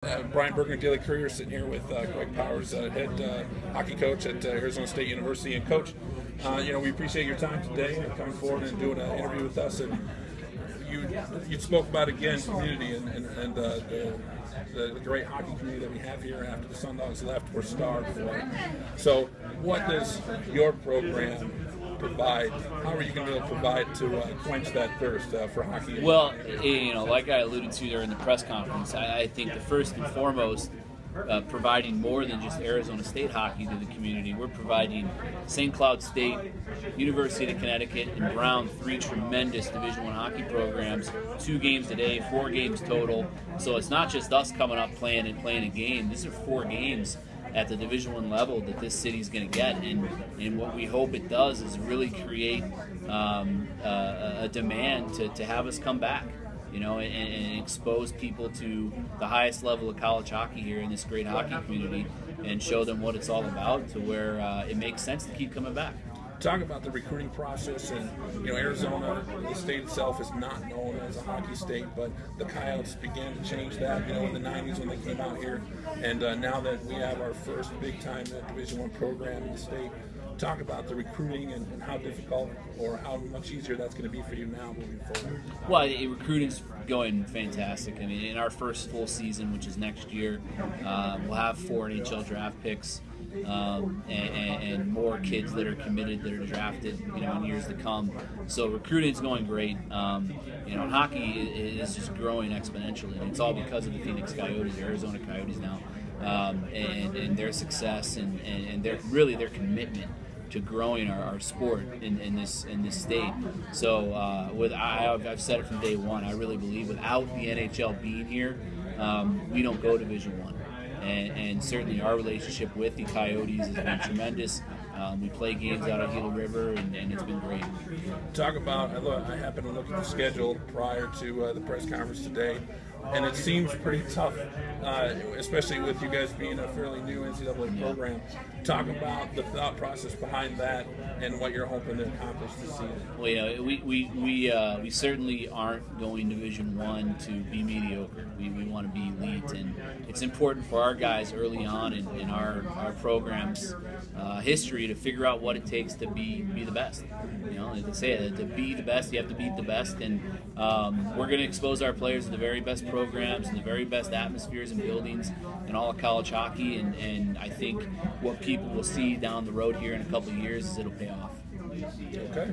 Brian Bergner, Daily Courier, sitting here with Greg Powers, head hockey coach at Arizona State University. And Coach, we appreciate your time today and coming forward and doing an interview with us. And you spoke about, again, community and the great hockey community that we have here. After the Sundogs left, we're starved for it. So what does your program provide? How are you going to provide to quench that thirst for hockey? Well, like I alluded to there in the press conference, I think the first and foremost, providing more than just Arizona State hockey to the community. We're providing St. Cloud State, University of Connecticut, and Brown, 3 tremendous Division I hockey programs, 2 games a day, 4 games total. So it's not just us coming up playing a game. These are 4 games at the Division I level that this city's going to get, and what we hope it does is really create a demand to have us come back, and expose people to the highest level of college hockey here in this great hockey community, and show them what it's all about, to where it makes sense to keep coming back. Talk about the recruiting process, and Arizona, the state itself, is not known as a hockey state, but the Coyotes began to change that, in the 90s when they came out here, and now that we have our first big-time Division I program in the state. Talk about the recruiting and how difficult or how much easier that's going to be for you now moving forward. Well, recruiting's going fantastic. I mean, in our first full season, which is next year, we'll have 4 NHL draft picks. And more kids that are committed, that are drafted, in years to come. So recruiting's going great. Hockey is just growing exponentially, and it's all because of the Phoenix Coyotes, the Arizona Coyotes now, and their success and their commitment to growing our sport in this state. So I've said it from day one. I really believe without the NHL being here, we don't go Division I. And certainly our relationship with the Coyotes has been tremendous. We play games out of Gila River, and it's been great. Talk about, I happened to look at the schedule prior to the press conference today, and it seems pretty tough, especially with you guys being a fairly new NCAA program. Talk about the thought process behind that and what you're hoping to accomplish this season. Well, we certainly aren't going Division I to be mediocre. We want to be elite, and it's important for our guys early on in our program's history to figure out what it takes to be the best. As they say, to be the best, you have to beat the best, and we're going to expose our players to the very best programs and the very best atmospheres and buildings in all of college hockey, and I think what people will see down the road here in a couple of years is it'll pay off. Okay.